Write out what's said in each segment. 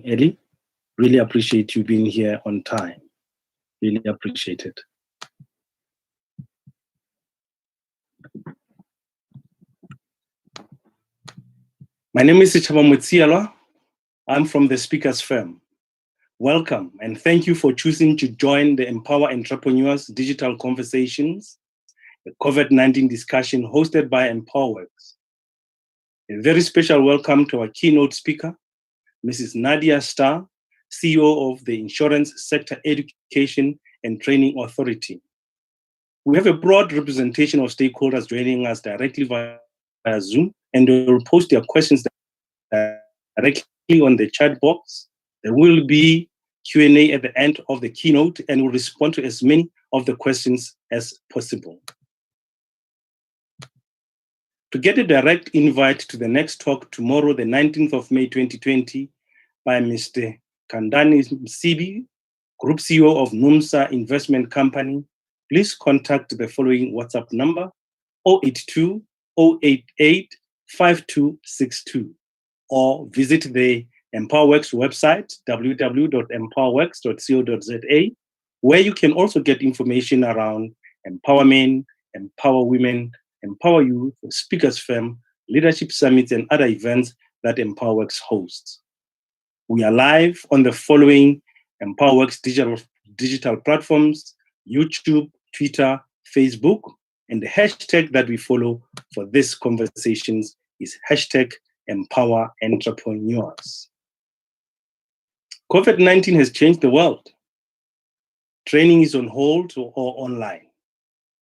Ellie. Really appreciate you being here on time. Really appreciate it. My name is Ichaba Mutsialwa. I'm from the Speaker's Firm. Welcome and thank you for choosing to join the Empower Entrepreneurs Digital Conversations, the COVID-19 discussion hosted by EmpowerWorks. A very special welcome to our keynote speaker, Mrs. Nadia Starr, CEO of the Insurance Sector Education and Training Authority. We have a broad representation of stakeholders joining us directly via Zoom, and they will post their questions directly on the chat box. There will be Q&A at the end of the keynote, and we'll respond to as many of the questions as possible. To get a direct invite to the next talk tomorrow, the 19th of May 2020, by Mr. Kandani Msibi, Group CEO of NUMSA Investment Company, please contact the following WhatsApp number, 082 088 5262, or visit the EmpowerWorks website, www.empowerworks.co.za, where you can also get information around empowerment, empower women, empower youth, speakers firm, leadership summits, and other events that EmpowerWorks hosts. We are live on the following EmpowerWorks digital platforms: YouTube, Twitter, Facebook, and the hashtag that we follow for these conversations is hashtag Empower Entrepreneurs. COVID-19 has changed the world. Training is on hold or online.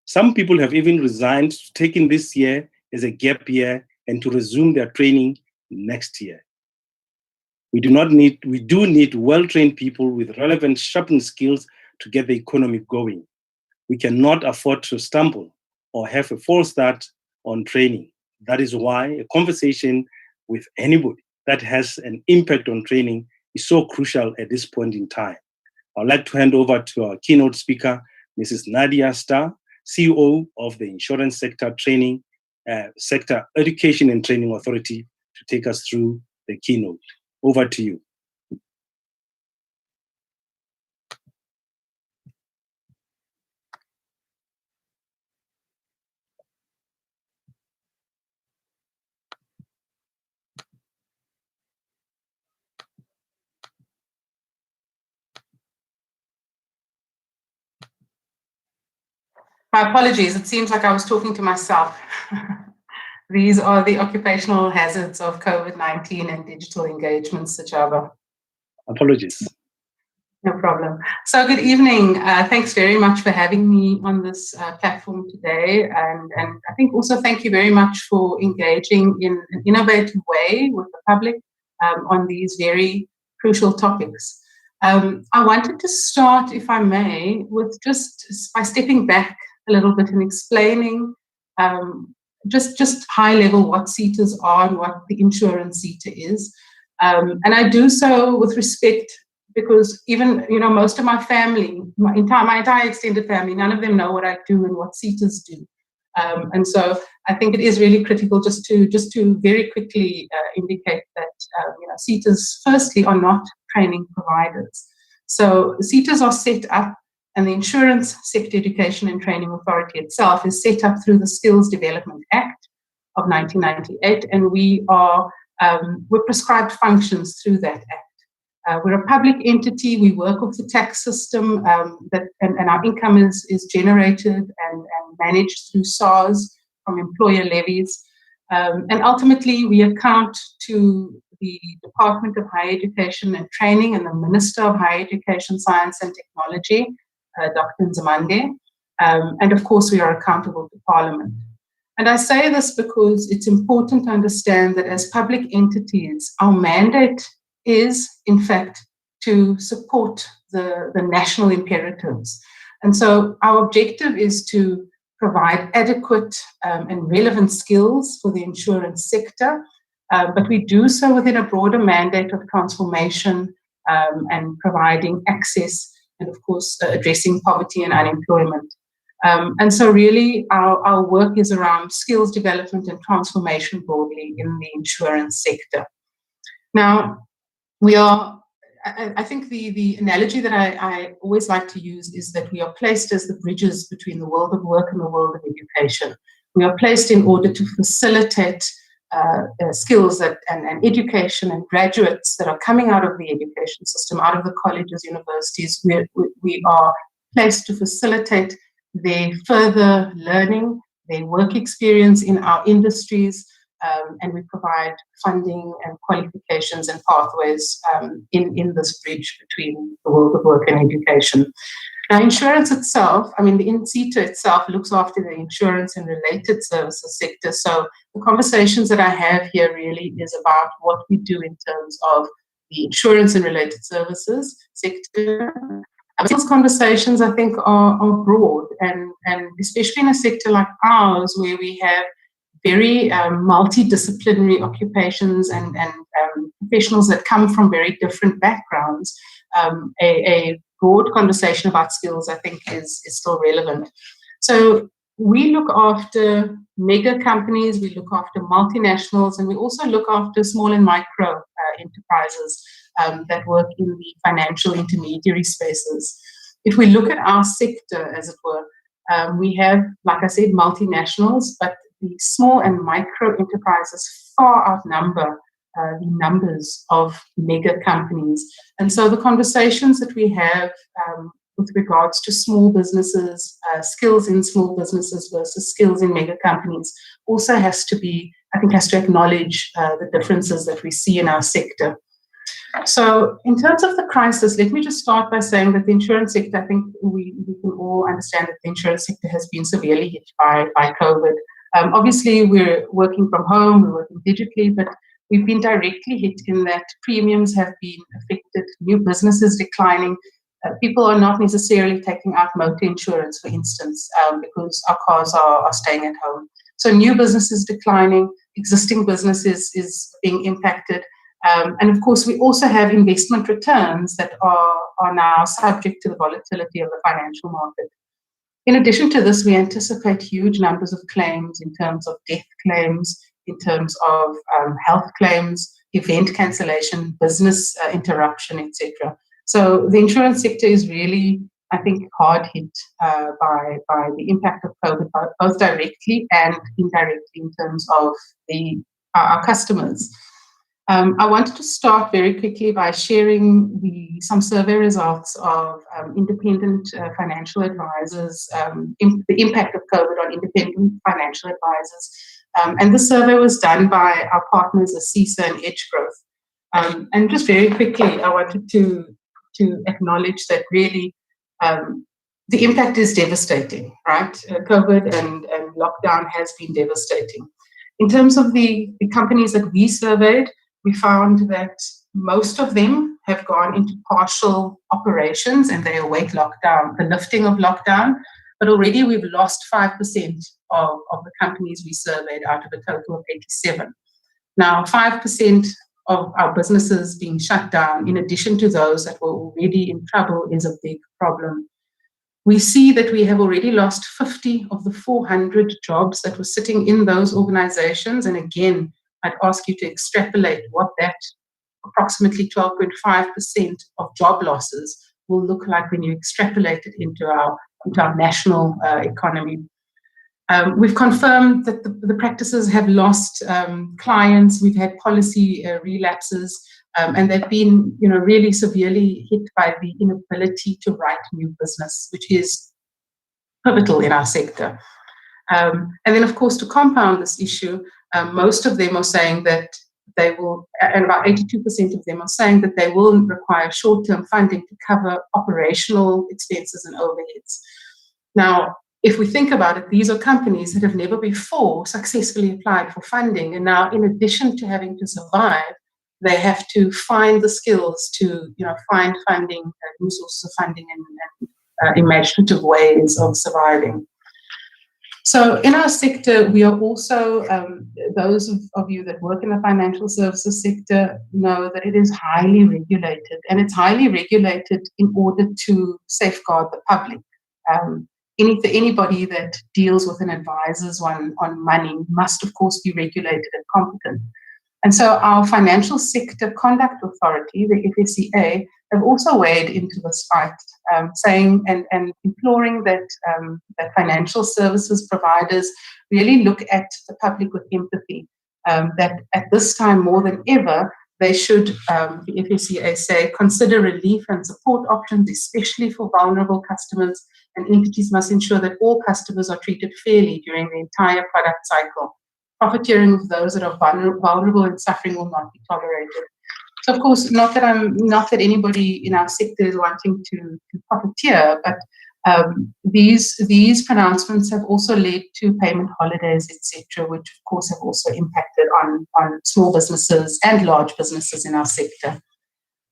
Some people have even resigned, taking this year as a gap year and to resume their training next year. We do need well-trained people with relevant sharpened skills to get the economy going. We cannot afford to stumble or have a false start on training. That is why a conversation with anybody that has an impact on training is so crucial at this point in time. I'd like to hand over to our keynote speaker, Mrs. Nadia Starr, CEO of the Insurance Sector Education and Training Authority, to take us through the keynote. Over to you. My apologies, it seems like I was talking to myself. These are the occupational hazards of COVID-19 and digital engagements, Sachaba. Apologies. No problem. So good evening. Thanks very much for having me on this platform today. And I think also thank you very much for engaging in an innovative way with the public on these very crucial topics. I wanted to start, if I may, with just by stepping back a little bit and explaining just high level what SETAs are and what the insurance SETA is. And I do so with respect because even, most of my family, my entire extended family, none of them know what I do and what SETAs do. And so I think it is really critical just to very quickly indicate that SETAs firstly are not training providers. So SETAs are set up, and the Insurance Sector Education and Training Authority itself is set up through the Skills Development Act of 1998, and we're prescribed functions through that act. We're a public entity. We work with the tax system, and our income is generated and managed through SARS from employer levies. And ultimately, we account to the Department of Higher Education and Training and the Minister of Higher Education, Science and Technology, Dr. Nzimande. And of course, we are accountable to Parliament. And I say this because it's important to understand that as public entities, our mandate is, in fact, to support the national imperatives. And so our objective is to provide adequate and relevant skills for the insurance sector, but we do so within a broader mandate of transformation and providing access and, of course, addressing poverty and unemployment. And so really our work is around skills development and transformation broadly in the insurance sector. Now, I think the analogy that I always like to use is that we are placed as the bridges between the world of work and the world of education. We are placed in order to facilitate skills and education and graduates that are coming out of the education system, out of the colleges, universities. We are placed to facilitate their further learning, their work experience in our industries, and we provide funding and qualifications and pathways in this bridge between the world of work and education. Now, insurance itself, I mean, the INCITA itself looks after the insurance and related services sector. So the conversations that I have here really is about what we do in terms of the insurance and related services sector. These conversations, I think, are broad, and especially in a sector like ours, where we have very multidisciplinary occupations and professionals that come from very different backgrounds. A broad conversation about skills, I think, is still relevant. So we look after mega companies, we look after multinationals, and we also look after small and micro enterprises that work in the financial intermediary spaces. If we look at our sector, as it were, we have, like I said, multinationals, but the small and micro enterprises far outnumber the numbers of mega companies. And so the conversations that we have with regards to small businesses, skills in small businesses versus skills in mega companies, also has to acknowledge the differences that we see in our sector. So in terms of the crisis, let me just start by saying that the insurance sector, I think we can all understand that the insurance sector has been severely hit by COVID. Obviously, we're working from home, we're working digitally, but we've been directly hit in that premiums have been affected, new businesses declining. People are not necessarily taking out motor insurance, for instance, because our cars are staying at home. So new businesses declining, existing businesses is being impacted. And of course, we also have investment returns that are now subject to the volatility of the financial market. In addition to this, we anticipate huge numbers of claims in terms of death claims, in terms of health claims, event cancellation, business interruption, etc. So the insurance sector is really, I think, hard hit by the impact of COVID, both directly and indirectly in terms of our customers. I wanted to start very quickly by sharing some survey results of independent financial advisors, the impact of COVID on independent financial advisors. And this survey was done by our partners, CISA and Edge Growth. And just very quickly, I wanted to acknowledge that really the impact is devastating, right? COVID and lockdown has been devastating. In terms of the companies that we surveyed, we found that most of them have gone into partial operations and they await lockdown, the lifting of lockdown. But already we've lost 5% of the companies we surveyed out of a total of 87. Now, 5% of our businesses being shut down, in addition to those that were already in trouble, is a big problem. We see that we have already lost 50 of the 400 jobs that were sitting in those organizations. And again, I'd ask you to extrapolate what that approximately 12.5% of job losses will look like when you extrapolate it into our national economy. We've confirmed that the practices have lost clients. We've had policy relapses, and they've been, really severely hit by the inability to write new business, which is pivotal in our sector. And then, of course, to compound this issue, most of them are saying that they will, and about 82% of them are saying that they will require short-term funding to cover operational expenses and overheads. Now, if we think about it, these are companies that have never before successfully applied for funding. And now, in addition to having to survive, they have to find the skills to, find funding, new sources of funding and imaginative ways of surviving. So in our sector, we are also, those of you that work in the financial services sector know that it is highly regulated, and it's highly regulated in order to safeguard the public. Anybody that deals with and advises on money must, of course, be regulated and competent. And so our Financial Sector Conduct Authority, the FSCA, have also weighed into this fight, saying and imploring that financial services providers really look at the public with empathy, that at this time more than ever, they should, the FSCA say, consider relief and support options, especially for vulnerable customers, and entities must ensure that all customers are treated fairly during the entire product cycle. Profiteering of those that are vulnerable and suffering will not be tolerated. So, of course, not that anybody in our sector is wanting to profiteer, but these pronouncements have also led to payment holidays, etc., which, of course, have also impacted on small businesses and large businesses in our sector.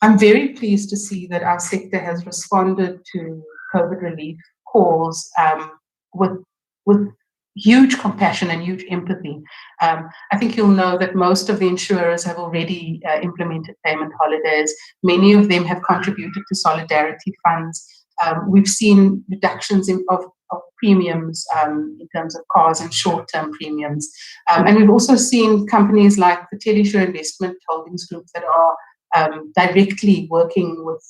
I'm very pleased to see that our sector has responded to COVID relief calls with huge compassion and huge empathy. I think you'll know that most of the insurers have already implemented payment holidays. Many of them have contributed to solidarity funds. We've seen reductions of premiums in terms of cars and short-term premiums. And we've also seen companies like the Telesure Investment Holdings Group that are directly working with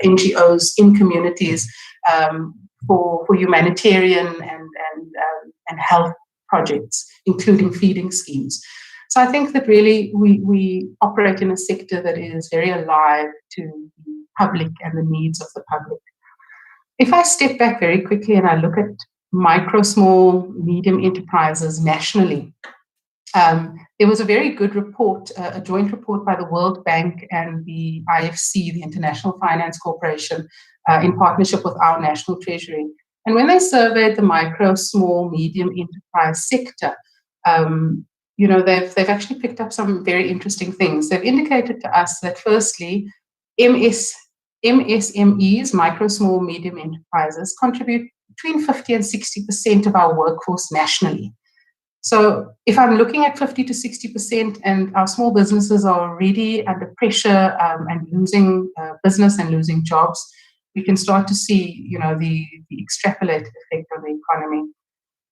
NGOs in communities for humanitarian and health projects, including feeding schemes. So I think that really we operate in a sector that is very alive to the public and the needs of the public. If I step back very quickly and I look at micro, small, medium enterprises nationally, there was a very good report, a joint report by the World Bank and the IFC, the International Finance Corporation, in partnership with our National Treasury. And when they surveyed the micro, small, medium enterprise sector, they've actually picked up some very interesting things. They've indicated to us that, firstly, MSMEs, micro, small, medium enterprises, contribute between 50 and 60% of our workforce nationally. So if I'm looking at 50 to 60% and our small businesses are already under pressure and losing business and losing jobs, we can start to see, the extrapolated effect on the economy.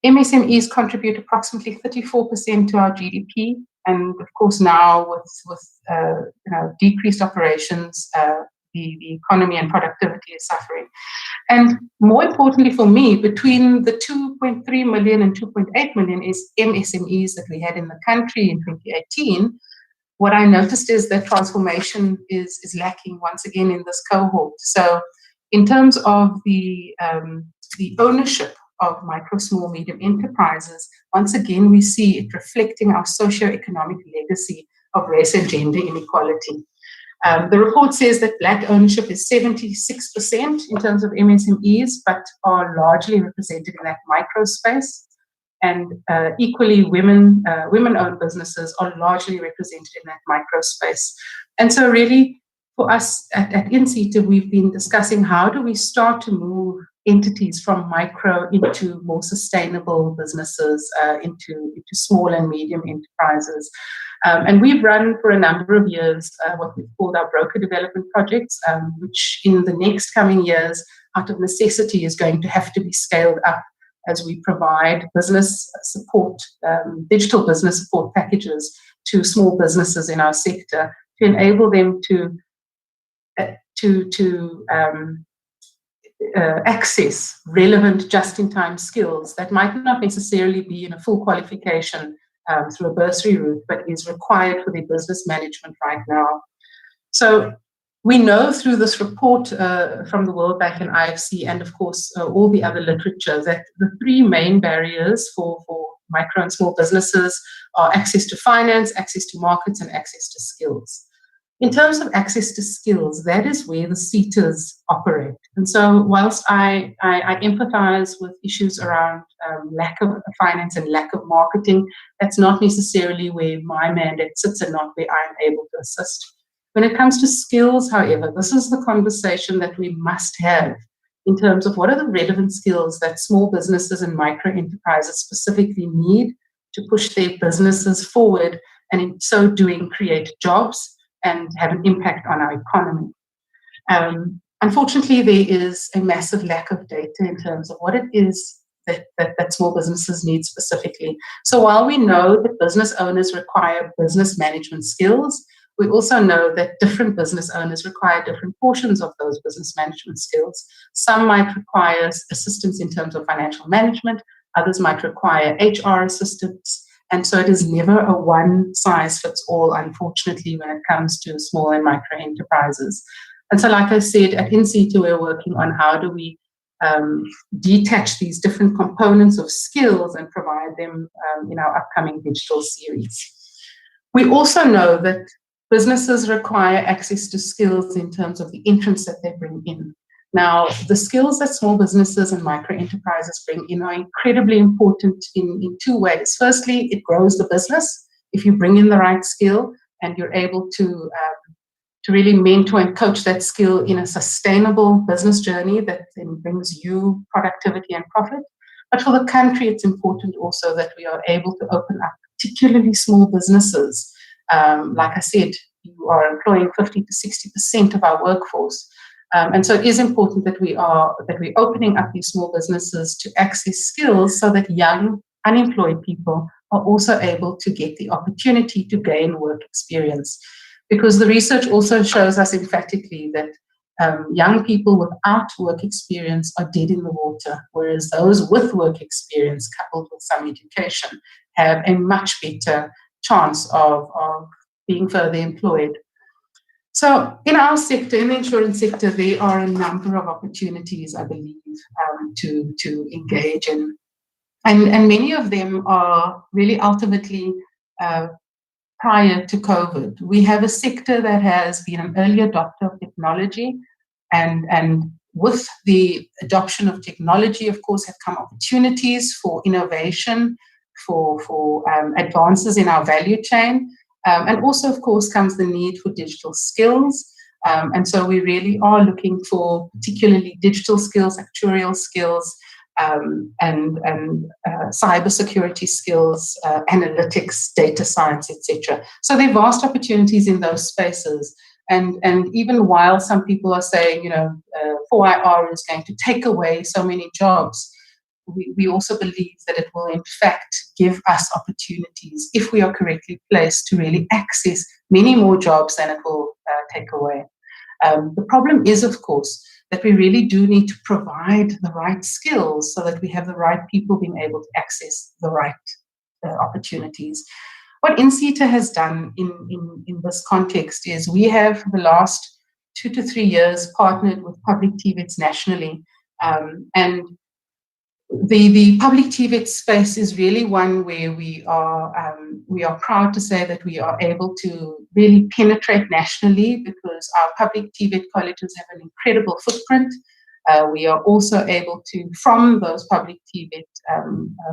MSMEs contribute approximately 34% to our GDP, and of course now with decreased operations, the economy and productivity is suffering. And more importantly for me, between the 2.3 million and 2.8 million is MSMEs that we had in the country in 2018. What I noticed is that transformation is lacking once again in this cohort. So in terms of the ownership of micro, small, medium enterprises, once again, we see it reflecting our socioeconomic legacy of race and gender inequality. The report says that Black ownership is 76% in terms of MSMEs, but are largely represented in that micro space. And equally, women-owned businesses are largely represented in that micro space. And so really, for us at InSETA, we've been discussing how do we start to move entities from micro into more sustainable businesses, into small and medium enterprises. And we've run for a number of years what we've called our broker development projects, which in the next coming years, out of necessity, is going to have to be scaled up as we provide business support, digital business support packages to small businesses in our sector to enable them to access relevant just-in-time skills that might not necessarily be in a full qualification through a bursary route, but is required for their business management right now. So we know through this report from the World Bank and IFC, and of course all the other literature, that the three main barriers for micro and small businesses are access to finance, access to markets, and access to skills. In terms of access to skills, that is where the SETAs operate. And so whilst I empathize with issues around lack of finance and lack of marketing, that's not necessarily where my mandate sits and not where I'm able to assist. When it comes to skills, however, this is the conversation that we must have in terms of what are the relevant skills that small businesses and micro enterprises specifically need to push their businesses forward, and in so doing create jobs and have an impact on our economy. Unfortunately, there is a massive lack of data in terms of what it is that small businesses need specifically. So while we know that business owners require business management skills, we also know that different business owners require different portions of those business management skills. Some might require assistance in terms of financial management, others might require HR assistance. And so it is never a one size fits all, unfortunately, when it comes to small and micro enterprises. And so, like I said, at InSitu, we're working on how do we detach these different components of skills and provide them in our upcoming digital series. We also know that businesses require access to skills in terms of the entrants that they bring in. Now, the skills that small businesses and micro enterprises bring in are incredibly important in two ways. Firstly, it grows the business. If you bring in the right skill and you're able to really mentor and coach that skill in a sustainable business journey that then brings you productivity and profit. But for the country, it's important also that we are able to open up particularly small businesses. Like I said, you are employing 50 to 60% of our workforce. And so it is important that we're opening up these small businesses to access skills so that young, unemployed people are also able to get the opportunity to gain work experience. Because the research also shows us emphatically that young people without work experience are dead in the water, whereas those with work experience coupled with some education have a much better chance of being further employed. So in our sector, in the insurance sector, there are a number of opportunities, I believe, to engage in. And many of them are really ultimately prior to COVID. We have a sector that has been an early adopter of technology, and with the adoption of technology, of course, have come opportunities for innovation, for advances in our value chain, and also, of course, comes the need for digital skills. And so we really are looking for particularly digital skills, actuarial skills, and cybersecurity skills, analytics, data science, etc. So there are vast opportunities in those spaces. And even while some people are saying, 4IR is going to take away so many jobs, we also believe that it will in fact give us opportunities if we are correctly placed to really access many more jobs than it will take away. The problem is, of course, that we really do need to provide the right skills so that we have the right people being able to access the right opportunities. What InSitu has done in this context is we have for the last 2 to 3 years partnered with public TVETs nationally, and the public TVET space is really one where we are proud to say that we are able to really penetrate nationally because our public TVET colleges have an incredible footprint. We are also able to, from those public TVET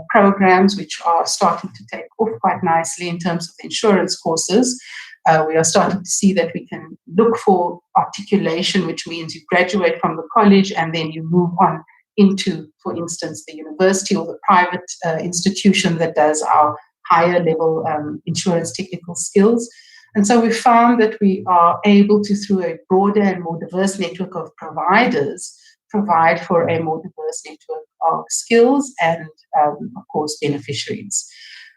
programs, which are starting to take off quite nicely in terms of the insurance courses, we are starting to see that we can look for articulation, which means you graduate from the college and then you move on into, for instance, the university or the private institution that does our higher level insurance technical skills. And so we found that we are able to, through a broader and more diverse network of providers, provide for a more diverse network of skills and, of course, beneficiaries.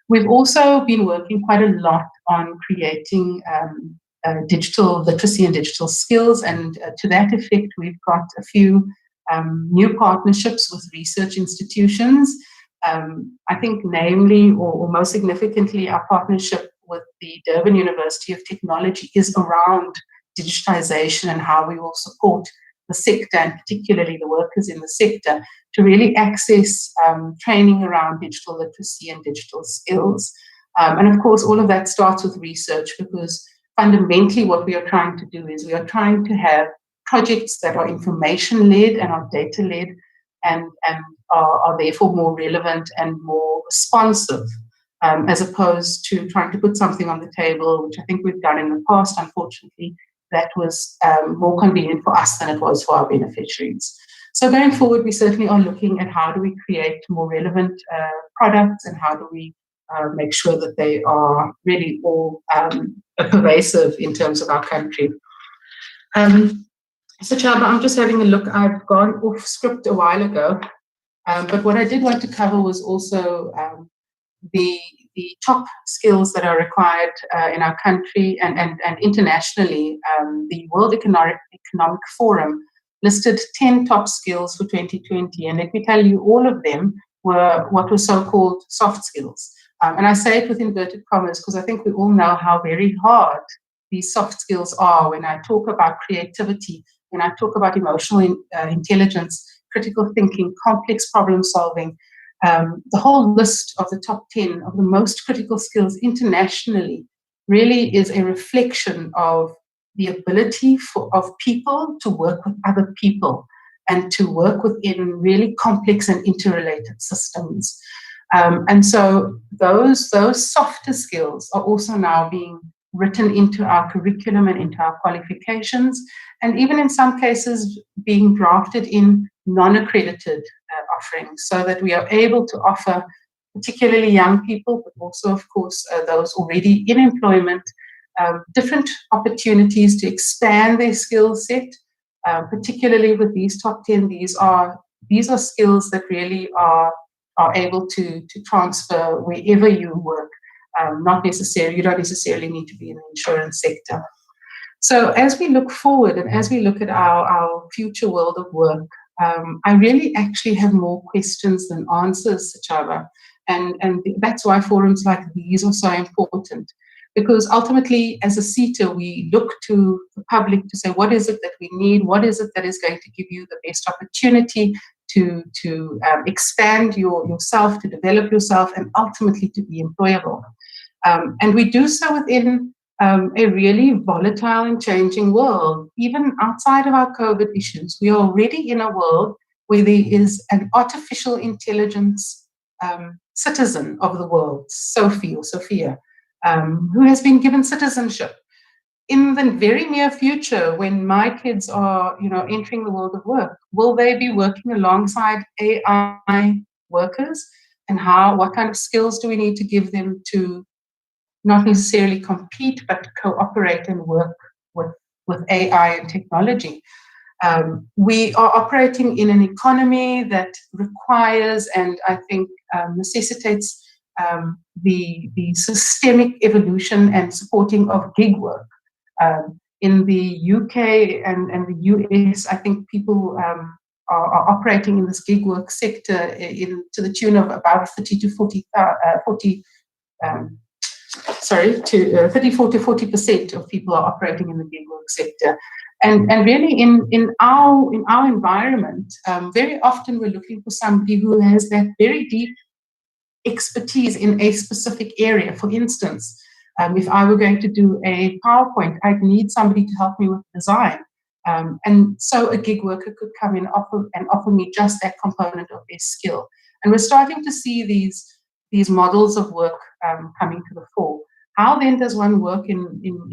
We've also been working quite a lot on creating digital literacy and digital skills, and to that effect, we've got a few new partnerships with research institutions. I think namely or most significantly, our partnership with the Durban University of Technology is around digitization and how we will support the sector and particularly the workers in the sector to really access training around digital literacy and digital skills. And of course, all of that starts with research, because fundamentally what we are trying to do is we are trying to have projects that are information-led and are data-led and are therefore more relevant and more responsive, as opposed to trying to put something on the table, which I think we've done in the past, unfortunately, that was more convenient for us than it was for our beneficiaries. So going forward, we certainly are looking at how do we create more relevant products and how do we make sure that they are really all pervasive in terms of our country. So Chaba, I'm just having a look. I've gone off script a while ago. But what I did want to cover was also the top skills that are required in our country and internationally. The World Economic Forum listed 10 top skills for 2020, and let me tell you, all of them were what were so-called soft skills. And I say it with inverted commas because I think we all know how very hard these soft skills are. When I talk about creativity, when I talk about emotional intelligence, critical thinking, complex problem solving, the whole list of the top 10 of the most critical skills internationally really is a reflection of the ability of people to work with other people and to work within really complex and interrelated systems. And so those softer skills are also now being written into our curriculum and into our qualifications, and even in some cases being drafted in non-accredited offerings so that we are able to offer particularly young people, but also, of course, those already in employment, different opportunities to expand their skill set, particularly with these top 10. These are skills that really are able to transfer wherever you work. You don't necessarily need to be in the insurance sector. So as we look forward and as we look at our future world of work, I really actually have more questions than answers, Chava. And that's why forums like these are so important. Because ultimately, as a SETA, we look to the public to say, what is it that we need? What is it that is going to give you the best opportunity to expand yourself, to develop yourself, and ultimately to be employable? And we do so within a really volatile and changing world. Even outside of our COVID issues, we are already in a world where there is an artificial intelligence citizen of the world, Sophia, who has been given citizenship. In the very near future, when my kids are, entering the world of work, will they be working alongside AI workers? And what kind of skills do we need to give them to not necessarily compete, but cooperate and work with AI and technology? We are operating in an economy that requires and I think necessitates the systemic evolution and supporting of gig work. In the UK and the US, I think people are operating in this gig work sector to the tune of about 34 to 40% of people are operating in the gig work sector. And really in our environment, very often we're looking for somebody who has that very deep expertise in a specific area. For instance, if I were going to do a PowerPoint, I'd need somebody to help me with design. And so a gig worker could come in and offer me just that component of their skill. And we're starting to see these models of work coming to the fore. How then does one work in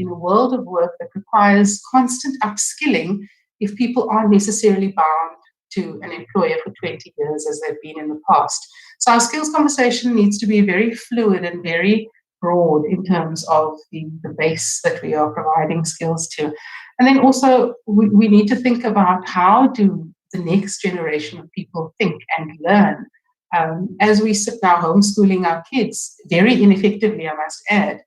a world of work that requires constant upskilling if people aren't necessarily bound to an employer for 20 years as they've been in the past? So our skills conversation needs to be very fluid and very broad in terms of the base that we are providing skills to. And then also we need to think about how do the next generation of people think and learn. As we sit now homeschooling our kids, very ineffectively, I must add,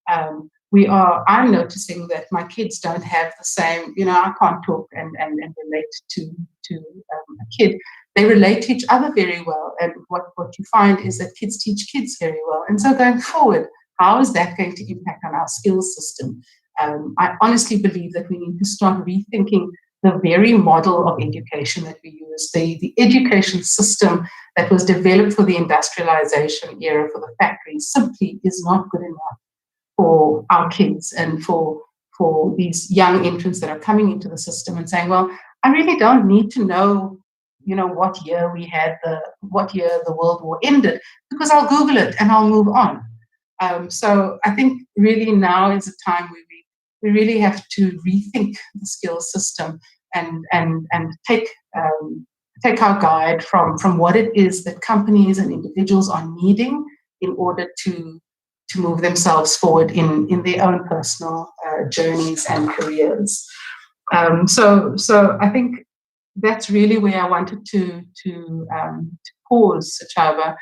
I'm noticing that my kids don't have the same, I can't talk and relate to a kid. They relate to each other very well. And what you find is that kids teach kids very well. And so going forward, how is that going to impact on our skills system? I honestly believe that we need to start rethinking the very model of education that we use. The education system that was developed for the industrialization era, for the factories, simply is not good enough for our kids and for these young entrants that are coming into the system and saying, well, I really don't need to know, what year the World War ended, because I'll Google it and I'll move on. So I think really now is a time where we really have to rethink the skills system and take our guide from what it is that companies and individuals are needing in order to move themselves forward in their own personal journeys and careers. So I think that's really where I wanted to pause, Chaba,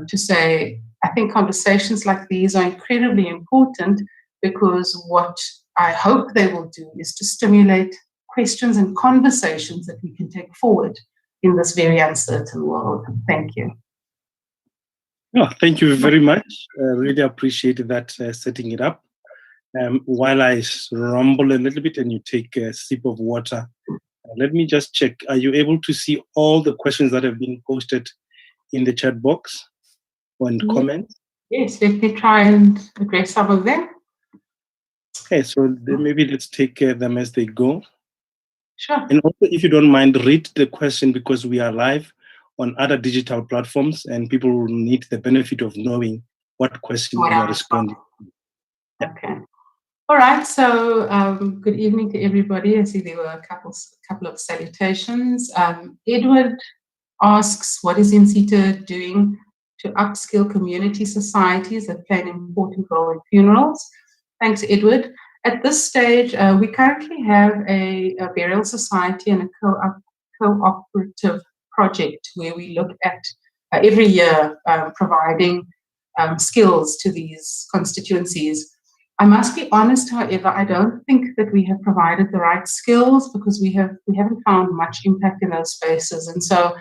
to say I think conversations like these are incredibly important, because what I hope they will do is to stimulate questions and conversations that we can take forward in this very uncertain world. Thank you. Oh, thank you very much. Really appreciate that setting it up. While I rumble a little bit and you take a sip of water, let me just check. Are you able to see all the questions that have been posted in the chat box and comments? Yes, let me try and address some of them. Okay, so maybe let's take them as they go. Sure. And also, if you don't mind, read the question, because we are live on other digital platforms and people will need the benefit of knowing what question you are responding to. Yeah. Okay. All right. So good evening to everybody. I see there were a couple of salutations. Edward asks, what is NCTA doing to upskill community societies that play an important role in funerals? Thanks, Edward. At this stage, we currently have a burial society and a cooperative project where we look at every year providing skills to these constituencies. I must be honest, however, I don't think that we have provided the right skills, because we haven't found much impact in those spaces. And so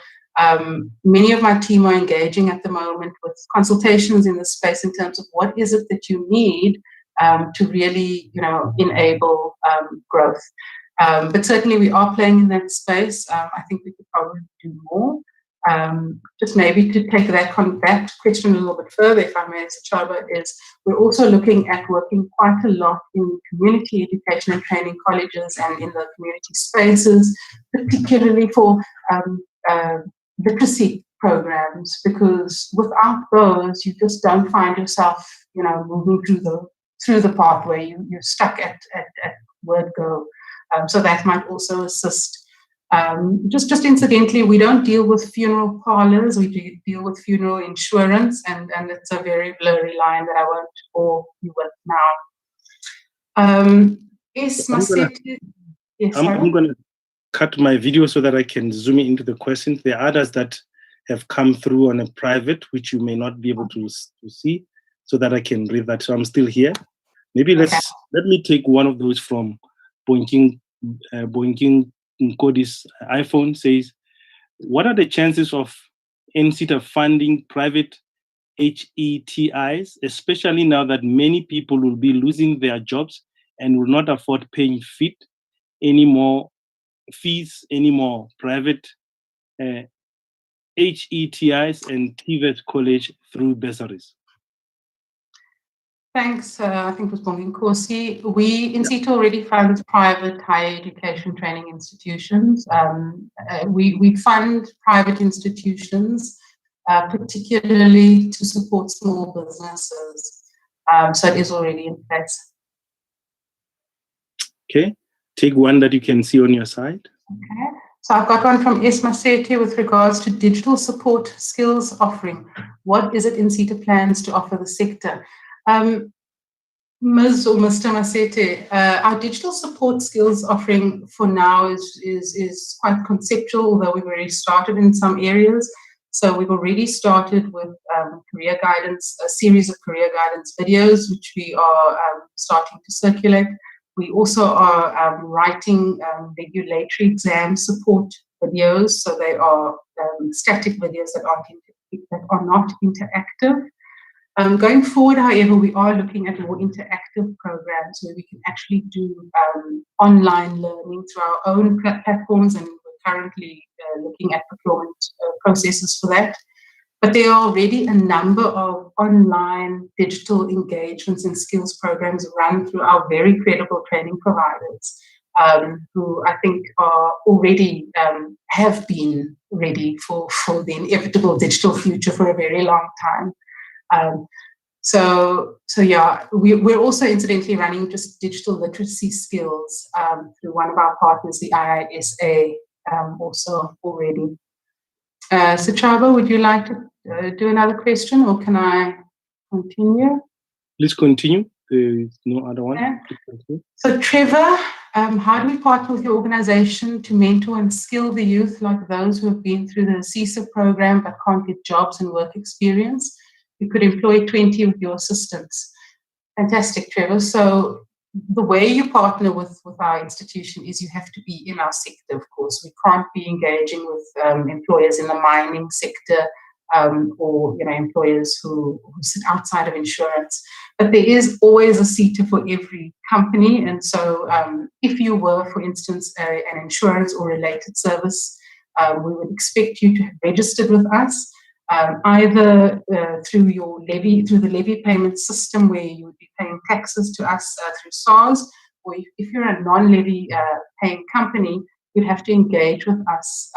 many of my team are engaging at the moment with consultations in this space in terms of what is it that you need to really, enable growth. But certainly we are playing in that space. I think we could probably do more. Just maybe to take that question a little bit further, if I may, Chaba, is we're also looking at working quite a lot in community education and training colleges and in the community spaces, particularly for literacy programs, because without those, you just don't find yourself, moving through the pathway. You're stuck at word go. So that might also assist. Just incidentally, we don't deal with funeral parlors. We deal with funeral insurance, and it's a very blurry line that I won't bore you with now. Yes, I'm going to cut my video so that I can zoom into the questions. There are others that have come through on a private, which you may not be able to see, so that I can read that. So I'm still here. Maybe let me take one of those from Boinking Nkodi's iPhone. Says, what are the chances of NCTA funding private HETIs, especially now that many people will be losing their jobs and will not afford paying fees anymore, private HETIs and TVET college through bursaries? Thanks. I think it was Bongi Nkosi. We, NCTA, already funds private higher education training institutions. We fund private institutions, particularly to support small businesses. So it is already in place. Okay. Take one that you can see on your side. Okay. So I've got one from Esma Seti with regards to digital support skills offering. What is it NCTA plans to offer the sector? Ms. or Mr. Masete, our digital support skills offering for now is quite conceptual, although we've already started in some areas. So we've already started with career guidance, a series of career guidance videos, which we are starting to circulate. We also are writing regulatory exam support videos. So they are static videos that are not interactive. Going forward, however, we are looking at more interactive programs where we can actually do online learning through our own platforms, and we're currently looking at procurement processes for that. But there are already a number of online digital engagements and skills programs run through our very credible training providers, who I think are already have been ready for the inevitable digital future for a very long time. So yeah, we're also incidentally running just digital literacy skills through one of our partners, the IISA, also already. So Chaba, would you like to do another question, or can I continue? Please continue. There is no other one. Yeah. So Trevor How do we partner with your organization to mentor and skill the youth, like those who have been through the CISA program but can't get jobs and work experience? We could employ 20 with your assistance. Fantastic, Trevor. So the way you partner with our institution is you have to be in our sector, of course. We can't be engaging with employers in the mining sector, or employers who sit outside of insurance. But there is always a CETA for every company. And so if you were, for instance, an insurance or related service, we would expect you to have registered with us, either through the levy payment system, where you would be paying taxes to us through SARS, or if you're a non-levy paying company, you'd have to engage with us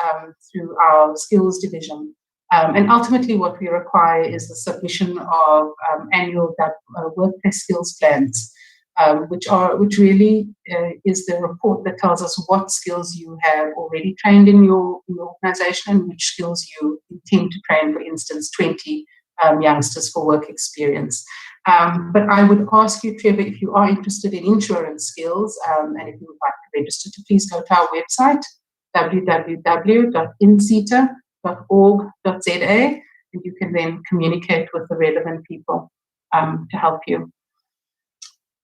through our skills division. And ultimately, what we require is the submission of annual workplace skills plans, which really is the report that tells us what skills you have already trained in your organization and which skills you intend to train, for instance, 20 youngsters for work experience. But I would ask you, Trevor, if you are interested in insurance skills, and if you would like to register, to please go to our website, www.inceta.org.za, and you can then communicate with the relevant people to help you.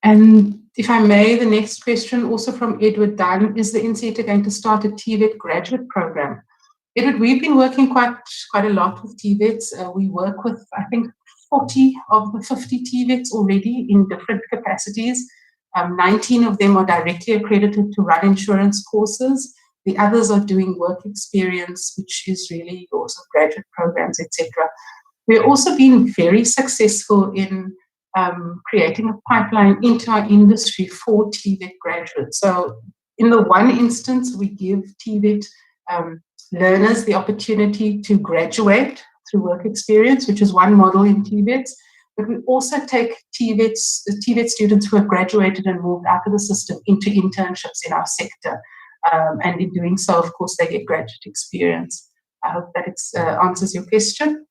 And if I may, the next question, also from Edward Dunn: is the INCETA going to start a TVET graduate program? Edward, we've been working quite a lot with TVETs. We work with, I think, 40 of the 50 TVETs already in different capacities. 19 of them are directly accredited to run insurance courses. The others are doing work experience, which is really also graduate programs, etc. We've also been very successful in creating a pipeline into our industry for TVET graduates. So in the one instance, we give TVET learners the opportunity to graduate through work experience, which is one model in TVETs. But we also take TVET students who have graduated and moved out of the system into internships in our sector. And in doing so, of course, they get graduate experience. I hope that answers your question.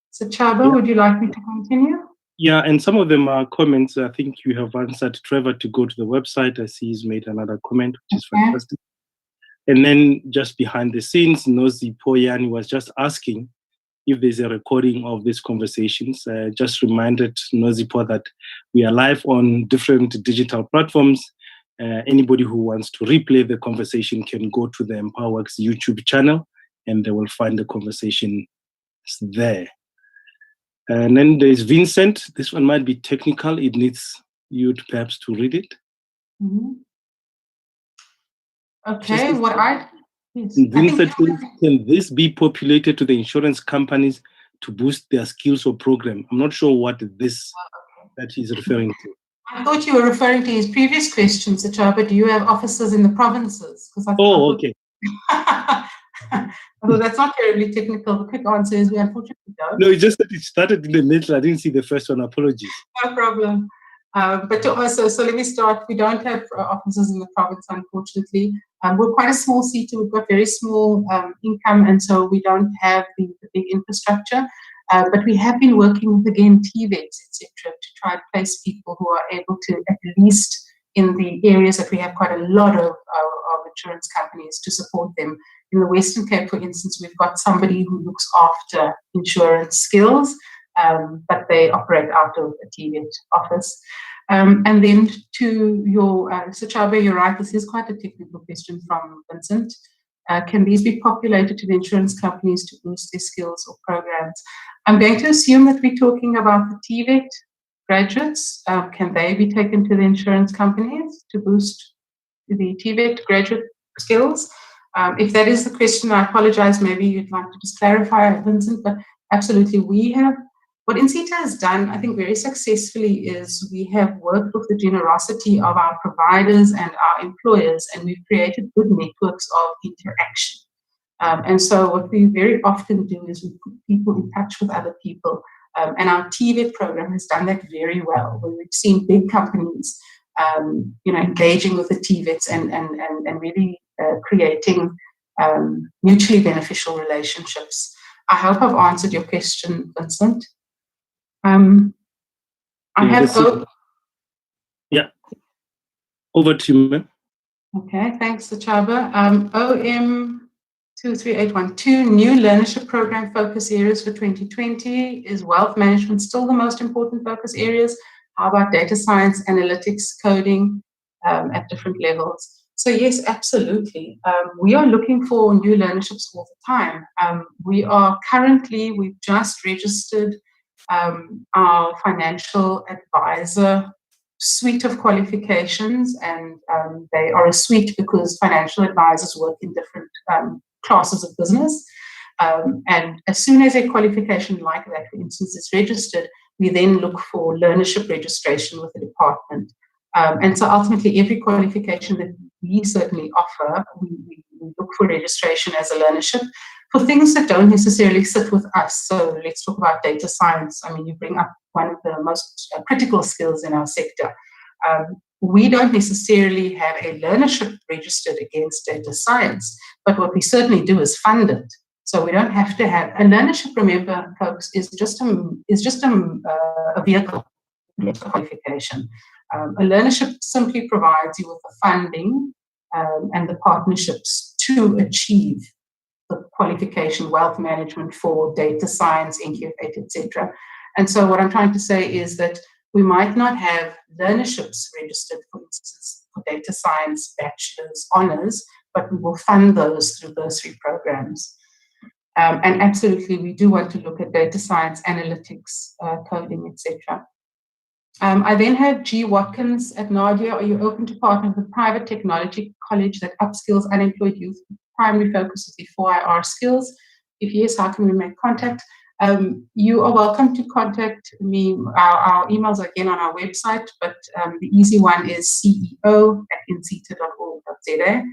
So Chaba, would you like me to continue? Yeah, and some of them are comments. I think you have answered Trevor to go to the website. I see he's made another comment, which is fantastic. And then just behind the scenes, Nozi Poyani was just asking if there's a recording of these conversations. Just reminded Nozi Po that we are live on different digital platforms. Anybody who wants to replay the conversation can go to the EmpowerWorks YouTube channel and they will find the conversation there. And then there's Vincent. This one might be technical. It needs you to perhaps to read it. Mm-hmm. Okay, Vincent, can this be populated to the insurance companies to boost their skills or program? I'm not sure what that he's referring to. I thought you were referring to his previous question, Sachaba. Do you have offices in the provinces? Okay. Although that's not terribly technical, the quick answer is we unfortunately don't. No, it's just that it started in the middle. I didn't see the first one. Apologies. No problem. But to also, so let me start. We don't have offices in the province, unfortunately. We're quite a small city. We've got very small income, and so we don't have the big infrastructure. But we have been working with, again, TVETs, etc., to try and place people who are able to, at least in the areas that we have quite a lot of insurance companies, to support them. In the Western Cape, for instance, we've got somebody who looks after insurance skills, but they operate out of a TVET office. And then to your, Sachaba, you're right, this is quite a technical question from Vincent. Can these be populated to the insurance companies to boost their skills or programs? I'm going to assume that we're talking about the TVET graduates. Can they be taken to the insurance companies to boost the TVET graduate skills? If that is the question, I apologize. Maybe you'd like to just clarify, Vincent, but absolutely, we have. What INCETA has done, I think, very successfully is we have worked with the generosity of our providers and our employers, and we've created good networks of interaction. And so what we very often do is we put people in touch with other people. And our TVET program has done that very well, where we've seen big companies engaging with the TVETs and really creating mutually beneficial relationships. I hope I've answered your question, Vincent. Yeah, over to you, ma'am. Okay, thanks, Sachaba. OM 23812, new learnership program focus areas for 2020. Is wealth management still the most important focus areas? How about data science, analytics, coding at different levels? So yes, absolutely. We are looking for new learnerships all the time. We've just registered our financial advisor suite of qualifications, and they are a suite because financial advisors work in different classes of business. And as soon as a qualification like that, for instance, is registered, we then look for learnership registration with the department. And so ultimately, every qualification that we certainly offer, we look for registration as a learnership for things that don't necessarily sit with us. So let's talk about data science. I mean, you bring up one of the most critical skills in our sector. We don't necessarily have a learnership registered against data science, but what we certainly do is fund it. So we don't have to have a learnership. Remember, folks, is just a vehicle, it's a qualification. A learnership simply provides you with the funding and the partnerships to achieve the qualification, wealth management for data science, incubate, etc. And so what I'm trying to say is that we might not have learnerships registered, for instance, for data science, bachelor's, honors, but we will fund those through bursary programs. And absolutely, we do want to look at data science, analytics, coding, etc. I then have G. Watkins at Nadia. Are you open to partner with a private technology college that upskills unemployed youth? Primary focus is the 4IR skills. If yes, how can we make contact? You are welcome to contact me. Our emails are again on our website, but the easy one is ceo@incita.org.za.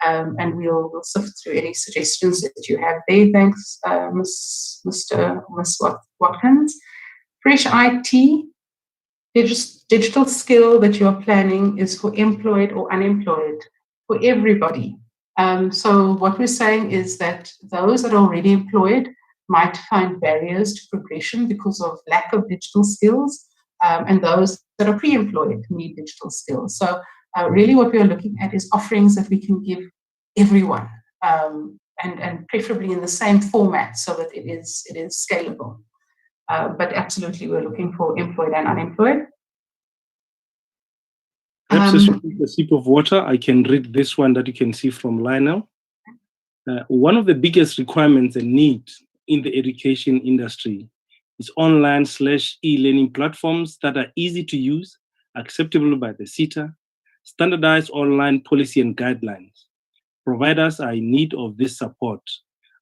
And we'll sift through any suggestions that you have there. Thanks, Miss Watkins. Fresh IT. Digital skill that you're planning is for employed or unemployed, for everybody. So what we're saying is that those that are already employed might find barriers to progression because of lack of digital skills, and those that are pre-employed need digital skills. So really what we are looking at is offerings that we can give everyone, and preferably in the same format so that it is scalable. But absolutely, we're looking for employed and unemployed. Perhaps as you take a sip of water, I can read this one that you can see from Lionel. One of the biggest requirements and needs in the education industry is online/e-learning platforms that are easy to use, acceptable by the SETA, standardized online policy and guidelines. Providers are in need of this support.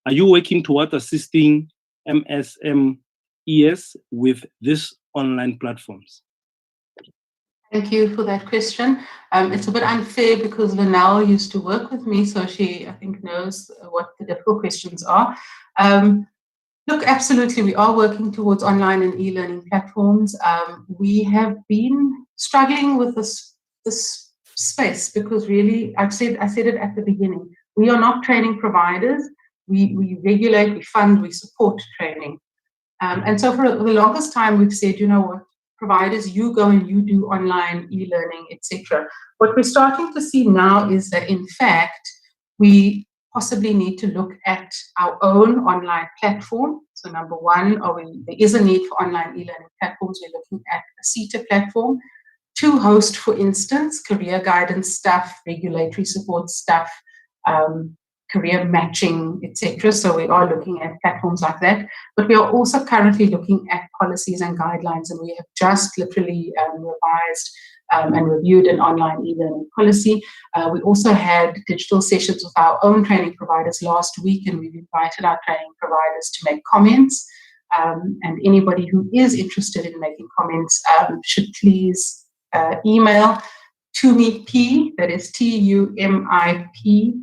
Are you working towards assisting MSMEs with these online platforms? Thank you for that question. It's a bit unfair because Linnell used to work with me, so she, I think, knows what the difficult questions are. Look, absolutely, we are working towards online and e-learning platforms. We have been struggling with this space because really, I said it at the beginning, we are not training providers. We regulate, we fund, we support training. And so for the longest time, we've said, you know what, providers, you go and you do online e-learning, etc. What we're starting to see now is that, in fact, we possibly need to look at our own online platform. So number one, there is a need for online e-learning platforms. We're looking at a SETA platform to host, for instance, career guidance stuff, regulatory support stuff, career matching, etc. So we are looking at platforms like that, but we are also currently looking at policies and guidelines, and we have just literally revised and reviewed an online e-learning policy. We also had digital sessions with our own training providers last week, and we've invited our training providers to make comments. And anybody who is interested in making comments should please email TUMIP, that is TUMIP,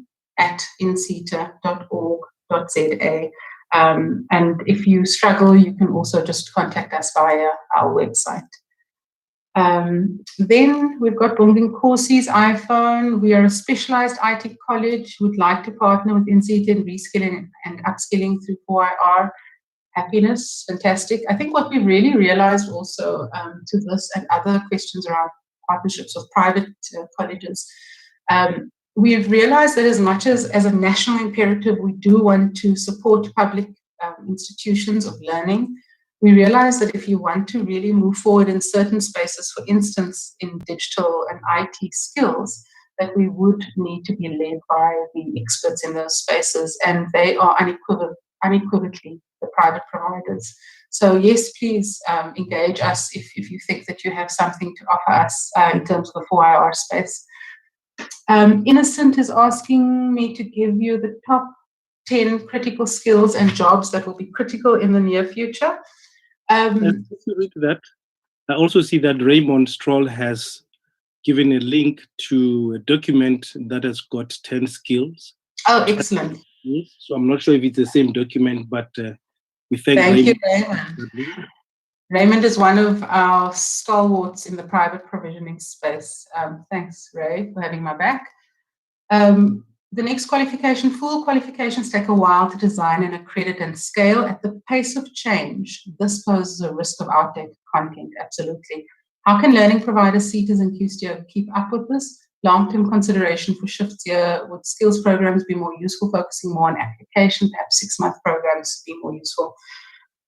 @incita.org.za. And if you struggle, you can also just contact us via our website. Then we've got Bonging Courses iPhone. We are a specialized IT college who would like to partner with Incita in reskilling and upskilling through 4IR. Happiness, fantastic. I think what we really realized also to this and other questions around partnerships with private colleges, we've realized that as much as a national imperative, we do want to support public institutions of learning. We realize that if you want to really move forward in certain spaces, for instance, in digital and IT skills, that we would need to be led by the experts in those spaces, and they are unequivocally the private providers. So yes, please engage us if you think that you have something to offer us in terms of the 4IR space. Innocent is asking me to give you the top 10 critical skills and jobs that will be critical in the near future. If you read that, I also see that Raymond Stroll has given a link to a document that has got 10 skills. Oh, excellent. So I'm not sure if it's the same document, but we thank you, Raymond. Raymond is one of our stalwarts in the private provisioning space. Thanks, Ray, for having my back. The next qualification, full qualifications take a while to design and accredit and scale. At the pace of change, this poses a risk of outdated content, absolutely. How can learning providers, CETAs and QSTO keep up with this? Long-term consideration for shifts here. Would skills programs be more useful, focusing more on application, perhaps 6-month programs be more useful?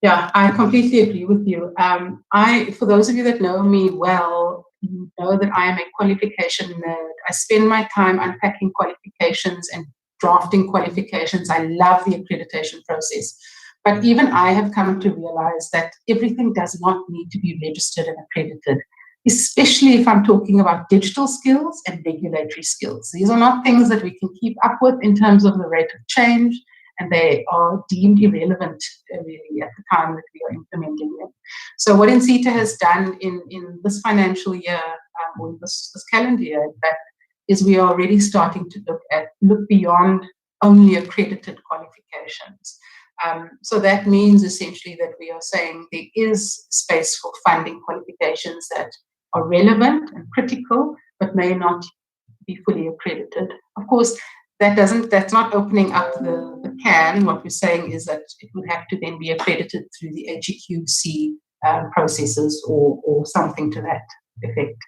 Yeah, I completely agree with you. For those of you that know me well, you know that I am a qualification nerd. I spend my time unpacking qualifications and drafting qualifications. I love the accreditation process. But even I have come to realize that everything does not need to be registered and accredited, especially if I'm talking about digital skills and regulatory skills. These are not things that we can keep up with in terms of the rate of change, and they are deemed irrelevant really at the time that we are implementing them. So what NCETA has done in this financial year, or this calendar year, in fact, is we are already starting to look beyond only accredited qualifications. So that means essentially that we are saying there is space for funding qualifications that are relevant and critical, but may not be fully accredited. Of course, that's not opening up the can. What we're saying is that it would have to then be accredited through the HEQC processes or something to that effect.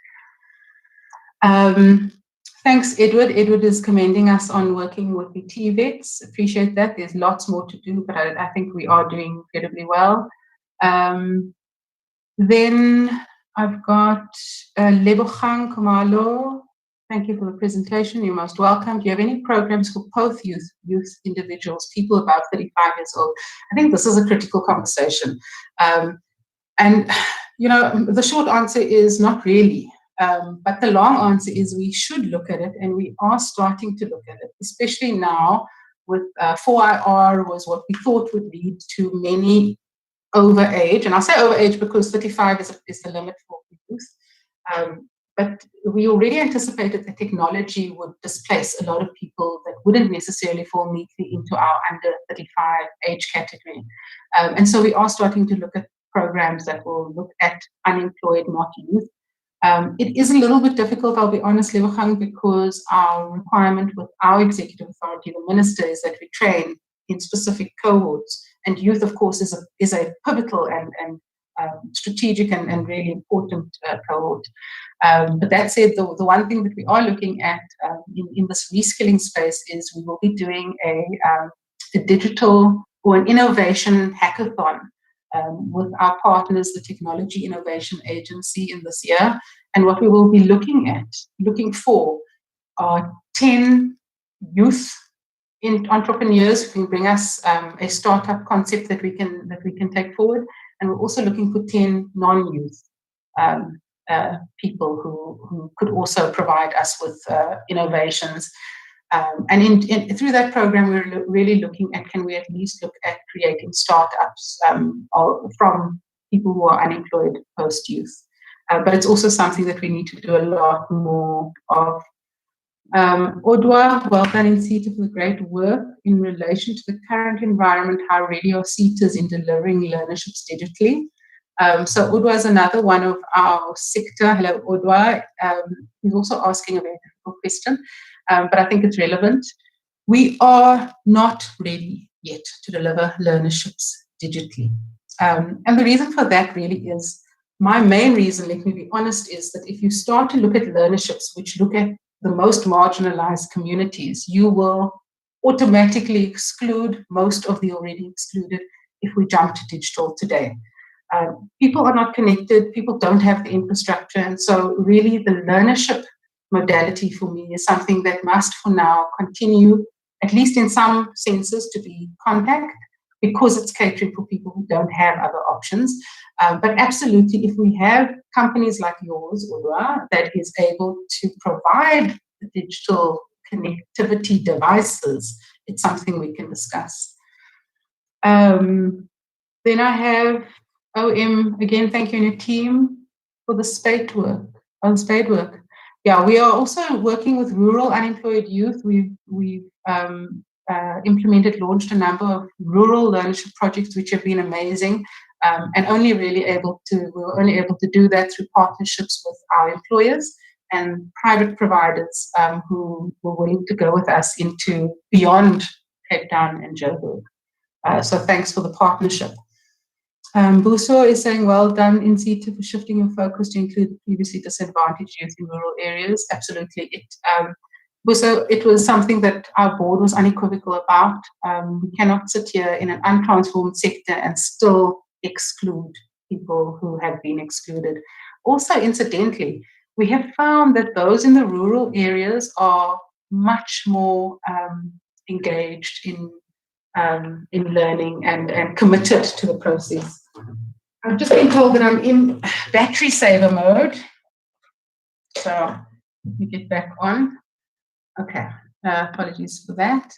Thanks, Edward. Edward is commending us on working with the TVETs. Appreciate that. There's lots more to do, but I think we are doing incredibly well. Then I've got Lebogang Kumalo. Thank you for the presentation. You're most welcome. Do you have any programs for both youth individuals, people about 35 years old? I think this is a critical conversation. And, you know, the short answer is not really. But the long answer is we should look at it, and we are starting to look at it, especially now with 4IR was what we thought would lead to many overage. And I say overage because 35 is the limit for youth. But we already anticipated that technology would displace a lot of people that wouldn't necessarily fall neatly into our under 35 age category. And so we are starting to look at programs that will look at unemployed, not youth. It is a little bit difficult, I'll be honest, Lebogang, because our requirement with our executive authority, the minister, is that we train in specific cohorts. And youth, of course, is a pivotal and strategic and really important cohort. But that said, the one thing that we are looking at in this reskilling space is we will be doing a digital or an innovation hackathon with our partners, the Technology Innovation Agency, in this year. And what we will be looking for are 10 youth entrepreneurs who can bring us a startup concept that we can take forward. And we're also looking for 10 non-youth people who could also provide us with innovations. And through that program, we're really looking at, can we at least look at creating startups from people who are unemployed post-youth. But it's also something that we need to do a lot more of. Odwa, well done in CETA for the great work in relation to the current environment. How ready are CETAs in delivering learnerships digitally? So Odwa is another one of our sector. Hello, Odwa. He's also asking a very difficult question, but I think it's relevant. We are not ready yet to deliver learnerships digitally. And the reason for that really is, my main reason, let me be honest, is that if you start to look at learnerships which look at the most marginalized communities, you will automatically exclude most of the already excluded if we jump to digital today. People are not connected, people don't have the infrastructure, and so really the learnership modality for me is something that must for now continue, at least in some senses, to be contact, because it's catering for people who don't have other options. But absolutely, if we have companies like yours, Ulwa, that is able to provide the digital connectivity devices, it's something we can discuss. Then I have OM, again, thank you and your team for the spade work. Yeah, we are also working with rural unemployed youth. We've implemented, launched a number of rural learnership projects, which have been amazing, and we were only able to do that through partnerships with our employers and private providers who were willing to go with us into beyond Cape Town and Joburg. So thanks for the partnership. Buso is saying, well done, Insita, for shifting your focus to include previously disadvantaged youth in rural areas. Absolutely. Buso, it was something that our board was unequivocal about. We cannot sit here in an untransformed sector and still exclude people who have been excluded. Also, incidentally, we have found that those in the rural areas are much more engaged in learning and committed to the process. I've just been told that I'm in battery saver mode. So let me get back on. Okay, apologies for that.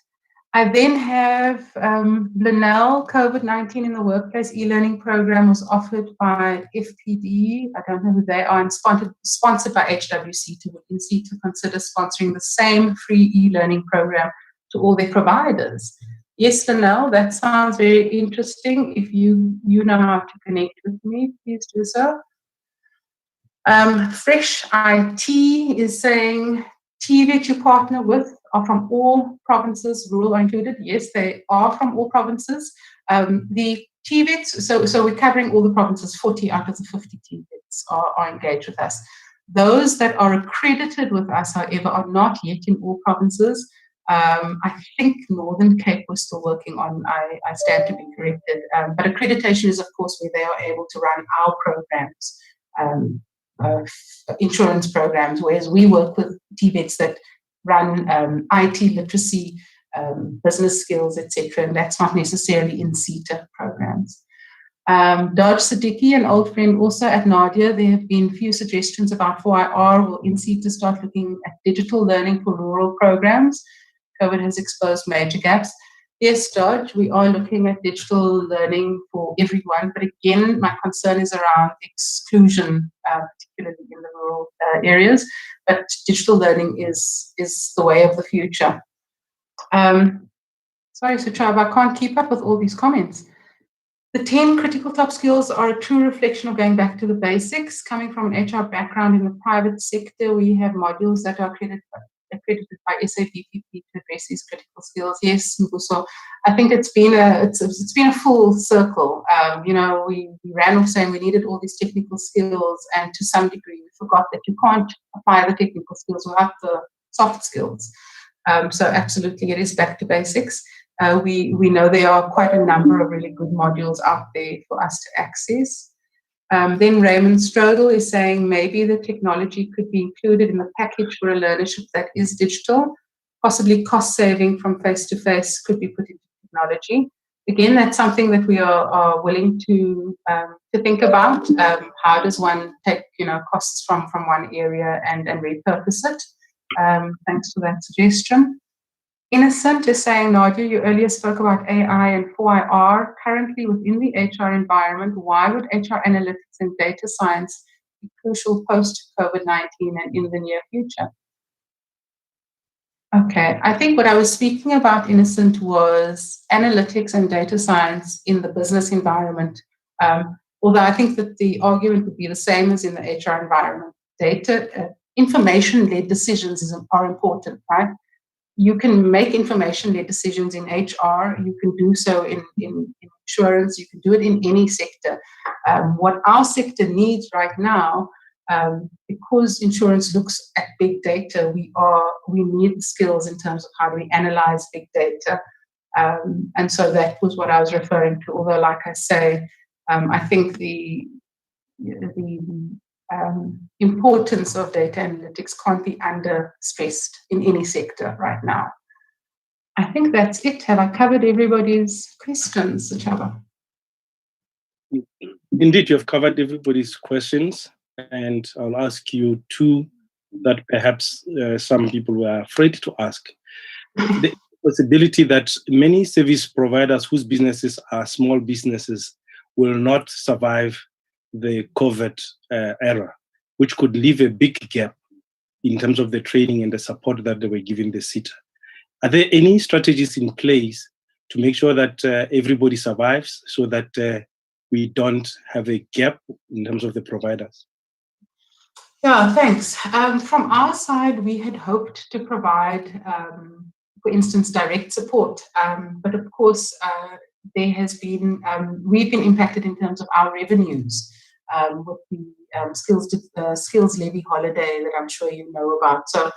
I then have Linnell, COVID-19 in the Workplace e-learning program was offered by FPD. I don't know who they are, and sponsored by HWC to consider sponsoring the same free e-learning program to all their providers. Yes, Linnell, that sounds very interesting. If you know how to connect with me, please do so. Fresh IT is saying, TVET you partner with are from all provinces, rural are included. Yes, they are from all provinces. The TVETs, so we're covering all the provinces, 40 out of the 50 TVETs are engaged with us. Those that are accredited with us, however, are not yet in all provinces. I think Northern Cape we're still working on. I stand to be corrected. But accreditation is, of course, where they are able to run our programs, insurance programs, whereas we work with TVETs that run IT literacy, business skills, etc., and that's not necessarily in CETA programs. Dodge Siddiqui, an old friend also at Nadia, there have been few suggestions about 4IR will in CETA start looking at digital learning for rural programs. COVID has exposed major gaps. Yes, Dodge, we are looking at digital learning for everyone, but again, my concern is around exclusion, particularly in the rural areas, but digital learning is the way of the future. Sorry, Suchava, I can't keep up with all these comments. The 10 critical top skills are a true reflection of going back to the basics. Coming from an HR background in the private sector, we have modules that are accredited by SABPP to address these critical skills. Yes, Mbuso, I think it's been a full circle. We ran off saying we needed all these technical skills, and to some degree we forgot that you can't apply the technical skills without the soft skills. So absolutely, it is back to basics. We know there are quite a number of really good modules out there for us to access. Then Raymond Strodel is saying maybe the technology could be included in the package for a learnership that is digital. Possibly cost saving from face-to-face could be put into technology. Again, that's something that we are willing to think about. How does one take costs from one area and repurpose it? Thanks for that suggestion. Innocent is saying, Nadia, you earlier spoke about AI and 4IR. Currently within the HR environment, why would HR analytics and data science be crucial post-COVID-19 and in the near future? Okay, I think what I was speaking about, Innocent, was analytics and data science in the business environment. Although I think that the argument would be the same as in the HR environment. Information-led decisions are important, right? You can make information-led decisions in HR. You can do so in insurance. You can do it in any sector. What our sector needs right now because insurance looks at big data, we need skills in terms of how do we analyze big data. And so that was what I was referring to. Although, like I say, I think the importance of data analytics can't be understressed in any sector right now. I think that's it. Have I covered everybody's questions, Chaba? Indeed, you have covered everybody's questions, and I'll ask you two that perhaps some people were afraid to ask. The possibility that many service providers whose businesses are small businesses will not survive the COVID era, which could leave a big gap in terms of the training and the support that they were giving the SETA. Are there any strategies in place to make sure that everybody survives so that we don't have a gap in terms of the providers? Yeah, thanks. From our side, we had hoped to provide, for instance, direct support. But of course, there has been, we've been impacted in terms of our revenues with the skills levy holiday that I'm sure you know about. So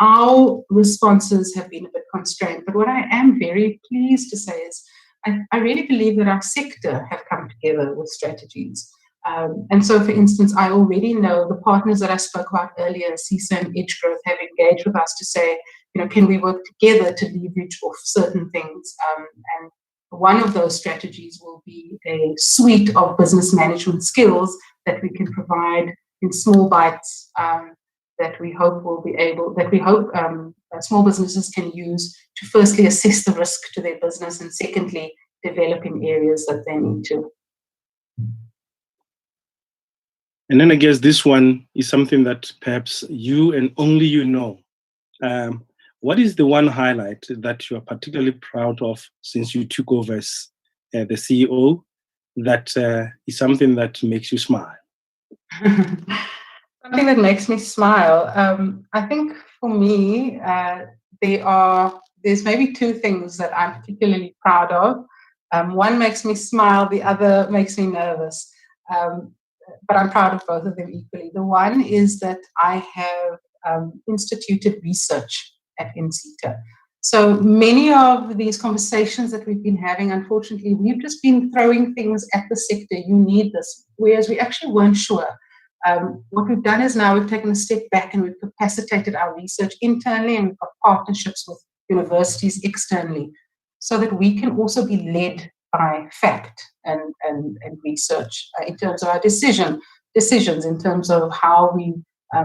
our responses have been a bit constrained. But what I am very pleased to say is I really believe that our sector have come together with strategies. And so, for instance, I already know the partners that I spoke about earlier, CISA and Edge Growth, have engaged with us to say, can we work together to leverage off certain things? And one of those strategies will be a suite of business management skills that we can provide in small bites that we hope small businesses can use to firstly assess the risk to their business and secondly, develop in areas that they need to. And then I guess this one is something that perhaps you and only you know. What is the one highlight that you are particularly proud of since you took over as the CEO that is something that makes you smile? Something that makes me smile. I think for me, there's maybe two things that I'm particularly proud of. One makes me smile, the other makes me nervous. But I'm proud of both of them equally. The one is that I have instituted research at NCTA. So many of these conversations that we've been having, unfortunately, we've just been throwing things at the sector. You need this, whereas we actually weren't sure. What we've done is now we've taken a step back and we've capacitated our research internally and we've got partnerships with universities externally so that we can also be led by fact and research in terms of our decisions, in terms of how we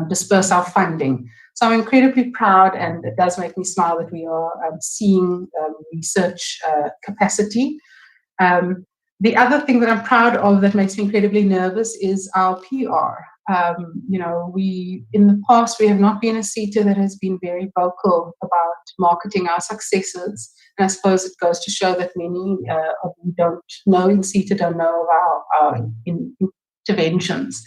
disperse our funding. So I'm incredibly proud, and it does make me smile that we are seeing research capacity. The other thing that I'm proud of that makes me incredibly nervous is our PR. We in the past we have not been a SETA that has been very vocal about marketing our successes. And I suppose it goes to show that many of you don't know in SETA, don't know of our interventions.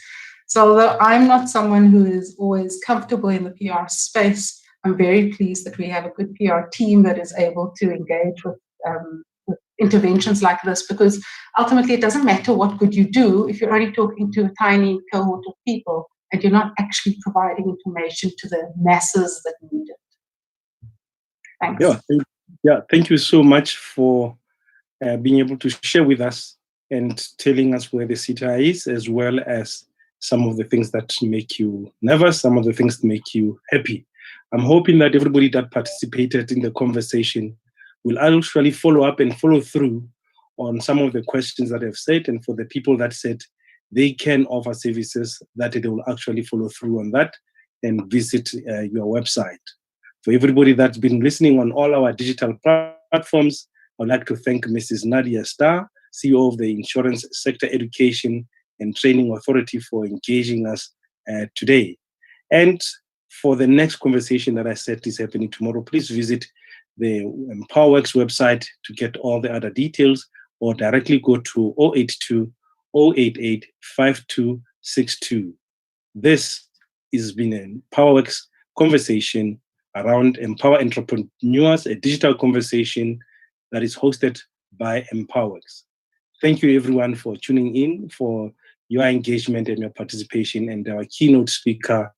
So although I'm not someone who is always comfortable in the PR space, I'm very pleased that we have a good PR team that is able to engage with interventions like this, because ultimately it doesn't matter what good you do if you're only talking to a tiny cohort of people and you're not actually providing information to the masses that need it. Thanks. Yeah, thank you so much for being able to share with us and telling us where the SETA is, as well as some of the things that make you nervous, some of the things that make you happy. I'm hoping that everybody that participated in the conversation will actually follow up and follow through on some of the questions that I've said, and for the people that said they can offer services, that they will actually follow through on that and visit your website. For everybody that's been listening on all our digital platforms, I'd like to thank Mrs. Nadia Starr, CEO of the Insurance Sector Education and Training Authority, for engaging us today. And for the next conversation that I said is happening tomorrow, please visit the EmpowerWorks website to get all the other details, or directly go to 082 088 5262. This has been an EmpowerWorks conversation around Empower Entrepreneurs, a digital conversation that is hosted by EmpowerWorks. Thank you everyone for tuning in, for your engagement and your participation. And our keynote speaker,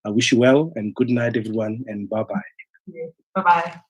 I wish you well and good night, everyone, and bye-bye. Yeah. Bye-bye.